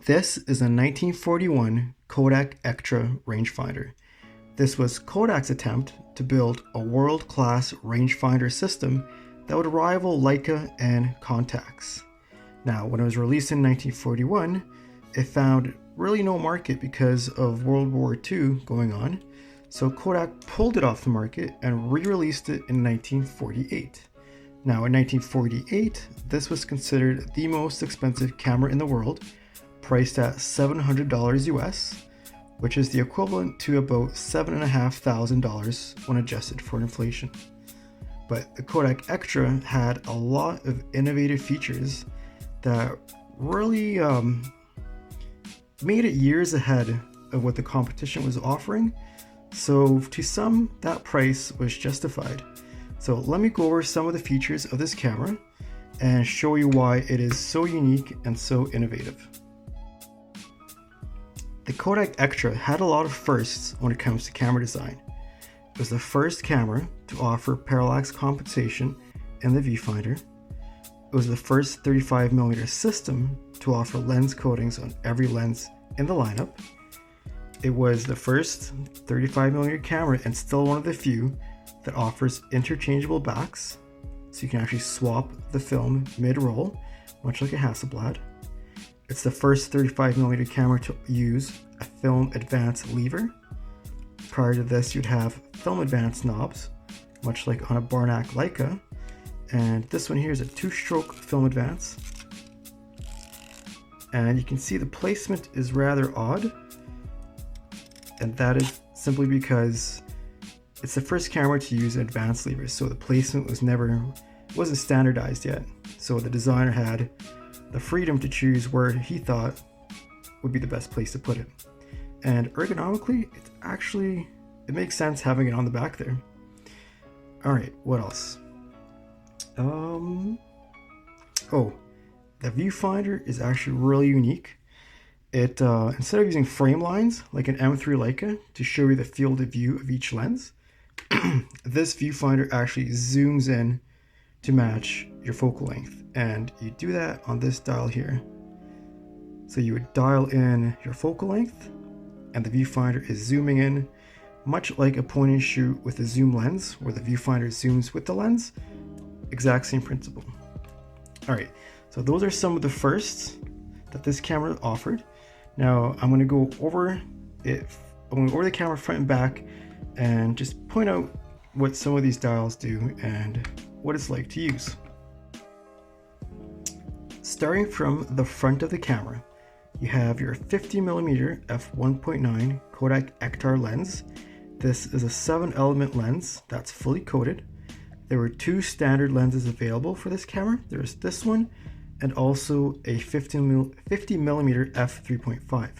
This is a 1941 Kodak Ektra rangefinder. This was Kodak's attempt to build a world-class rangefinder system that would rival Leica and Contax. Now, when it was released in 1941, it found really no market because of World War II going on, so Kodak pulled it off the market and re-released it in 1948. Now, in 1948, this was considered the most expensive camera in the world, priced at $700 US, which is the equivalent to about $7,500 when adjusted for inflation. But the Kodak Ektra had a lot of innovative features that really made it years ahead of what the competition was offering. So to some, that price was justified. So let me go over some of the features of this camera and show you why it is so unique and so innovative. The Kodak Ektra had a lot of firsts when it comes to camera design. It was the first camera to offer parallax compensation in the viewfinder. It was the first 35mm system to offer lens coatings on every lens in the lineup. It was the first 35mm camera and still one of the few that offers interchangeable backs, so you can actually swap the film mid-roll, much like a Hasselblad. It's the first 35mm camera to use a film advance lever. Prior to this, you'd have film advance knobs, much like on a Barnack Leica. And this one here is a 2-stroke film advance. And you can see the placement is rather odd. And that is simply because it's the first camera to use an advance lever, so the placement wasn't standardized yet. So the designer had the freedom to choose where he thought would be the best place to put it. And ergonomically, it makes sense having it on the back there. All right, what else? The viewfinder is actually really unique. It instead of using frame lines like an M3 Leica to show you the field of view of each lens, this viewfinder actually zooms in to match your focal length, and you do that on this dial here. So you would dial in your focal length and the viewfinder is zooming in, much like a point and shoot with a zoom lens where the viewfinder zooms with the lens. Exact same principle. All right, so those are some of the firsts that this camera offered. Now I'm going to go over it. I'm going to go over the camera front and back and just point out what some of these dials do and what it's like to use. Starting from the front of the camera, you have your 50mm f1.9 Kodak Ektar lens. This is a 7-element lens that's fully coated. There were 2 standard lenses available for this camera. There's this one and also a 50mm f3.5.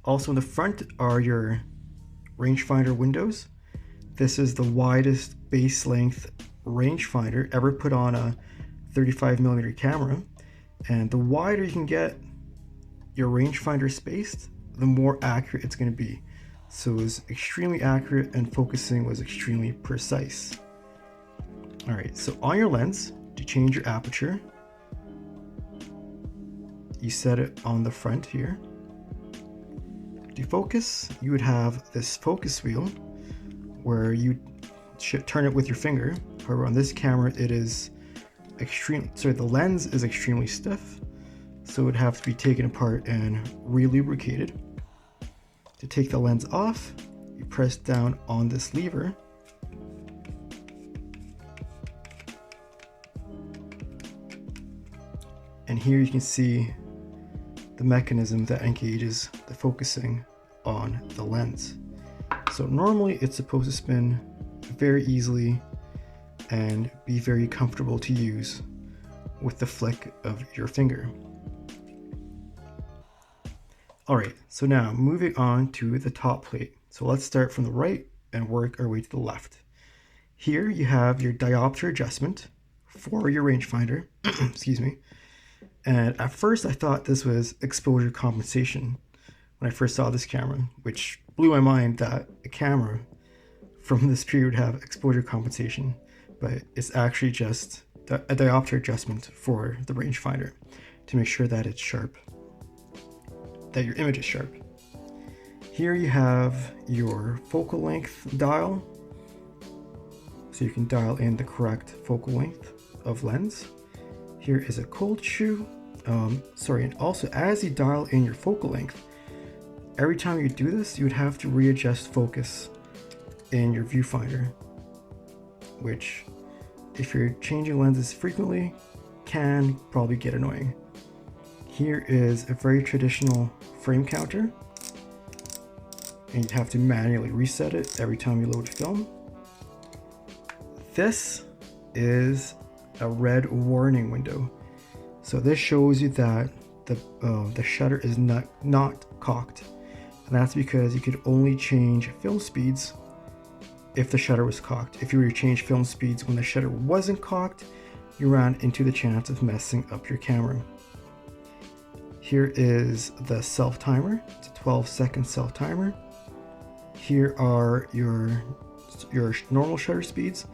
Also in the front are your rangefinder windows. This is the widest base length rangefinder ever put on a 35mm camera, and the wider you can get your rangefinder spaced, the more accurate it's going to be. So it was extremely accurate and focusing was extremely precise. All right, so on your lens, to change your aperture, you set it on the front here. To focus, you would have this focus wheel where you should turn it with your finger. However, on this camera, the lens is extremely stiff, so it would have to be taken apart and re-lubricated. To take the lens off, you press down on this lever. And here you can see the mechanism that engages the focusing on the lens. So normally it's supposed to spin very easily and be very comfortable to use with the flick of your finger. All right, so now moving on to the top plate. So let's start from the right and work our way to the left. Here you have your diopter adjustment for your rangefinder, excuse me. And at first I thought this was exposure compensation when I first saw this camera, which blew my mind that a camera from this period would have exposure compensation, but it's actually just a diopter adjustment for the rangefinder to make sure that it's sharp. that your image is sharp. Here you have your focal length dial, so you can dial in the correct focal length of lens. Here is a cold shoe. And also as you dial in your focal length, every time you do this, you would have to readjust focus in your viewfinder, which, if you're changing lenses frequently, can probably get annoying. Here is a very traditional frame counter, and you'd have to manually reset it every time you load film. This is a red warning window. So this shows you that the shutter is not cocked. And that's because you could only change film speeds if the shutter was cocked. If you were to change film speeds when the shutter wasn't cocked, you ran into the chance of messing up your camera. Here is the self timer. It's a 12-second self timer. Here are your normal shutter speeds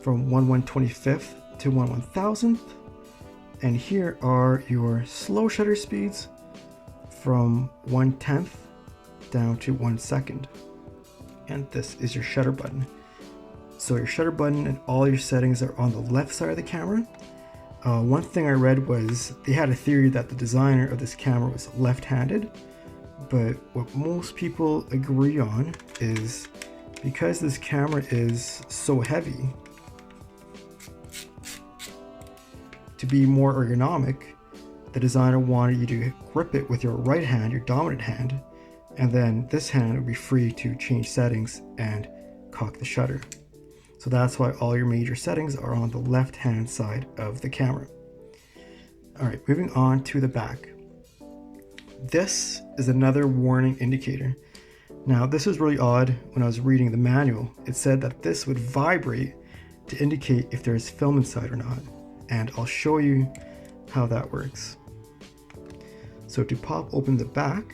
from 1/125th to 1/1000th. And here are your slow shutter speeds from 1/10th down to 1 second. And this is your shutter button. So your shutter button and all your settings are on the left side of the camera. One thing I read was they had a theory that the designer of this camera was left-handed, but what most people agree on is because this camera is so heavy, to be more ergonomic, the designer wanted you to grip it with your right hand, your dominant hand, and then this hand would be free to change settings and cock the shutter. So that's why all your major settings are on the left hand side of the camera. Alright, moving on to the back. This is another warning indicator. Now this was really odd when I was reading the manual. It said that this would vibrate to indicate if there is film inside or not. And I'll show you how that works. So to pop open the back,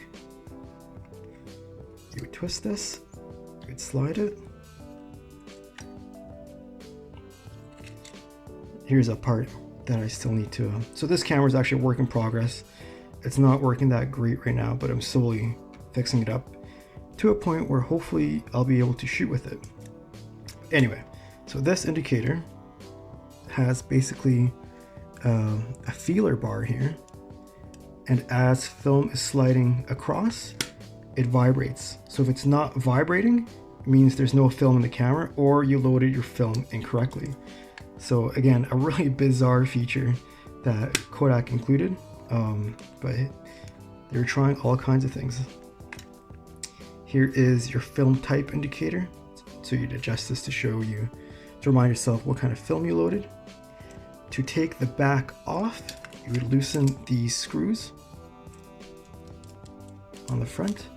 you would twist this, you would slide it. Here's a part that I still need to, so this camera is actually a work in progress. It's not working that great right now, but I'm slowly fixing it up to a point where hopefully I'll be able to shoot with it. Anyway, so this indicator has basically a feeler bar here, and as film is sliding across, it vibrates. So if it's not vibrating, it means there's no film in the camera or you loaded your film incorrectly. So again, a really bizarre feature that Kodak included, but they were trying all kinds of things. Here is your film type indicator. So you'd adjust this to show you, to remind yourself what kind of film you loaded. To take the back off, you would loosen these screws on the front.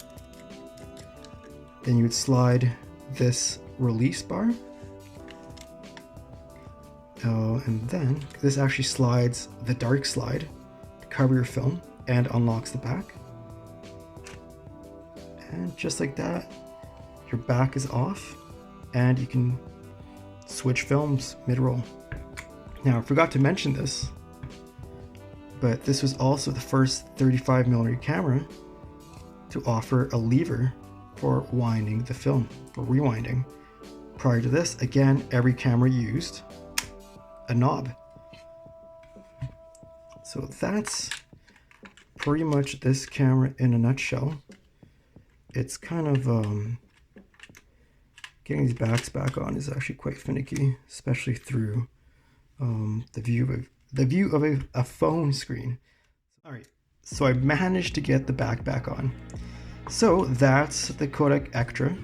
Then you would slide this release bar. And then this actually slides the dark slide to cover your film and unlocks the back. And just like that, your back is off and you can switch films mid-roll. Now I forgot to mention this, but this was also the first 35mm camera to offer a lever for winding the film, for rewinding. Prior to this, again, every camera used a knob. So that's pretty much this camera in a nutshell. It's kind of getting these backs back on is actually quite finicky, especially through the view of a phone screen. All right, so I managed to get the back on. So that's the Kodak Ektra.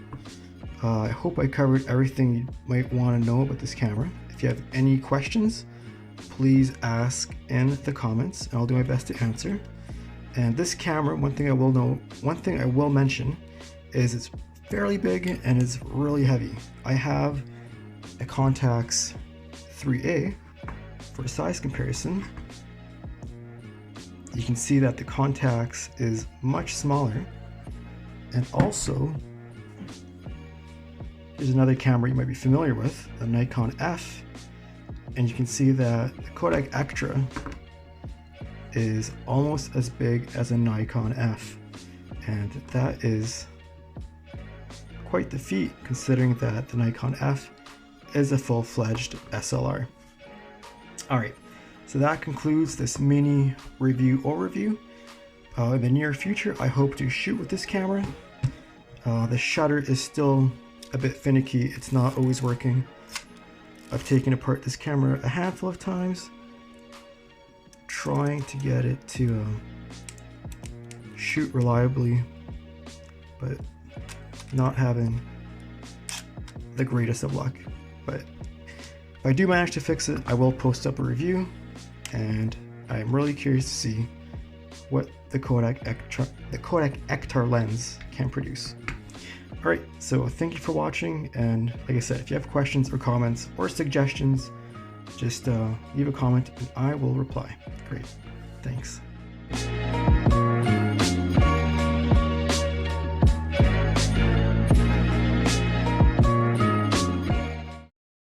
I hope I covered everything you might want to know about this camera. If you have any questions, please ask in the comments and I'll do my best to answer. And this camera, one thing I will mention is it's fairly big and it's really heavy. I have a Contax 3A for size comparison. You can see that the Contax is much smaller, and also here's another camera you might be familiar with, the Nikon F, and you can see that the Kodak Ektra is almost as big as a Nikon F, and that is quite the feat considering that the Nikon F is a full-fledged SLR. Alright, so that concludes this mini review overview. In the near future, I hope to shoot with this camera. The shutter is still a bit finicky, it's not always working. I've taken apart this camera a handful of times, trying to get it to shoot reliably, but not having the greatest of luck. But if I do manage to fix it, I will post up a review, and I'm really curious to see what the Kodak Ektra lens can produce. Alright, so thank you for watching, and like I said, if you have questions or comments or suggestions, just leave a comment and I will reply. Great, thanks.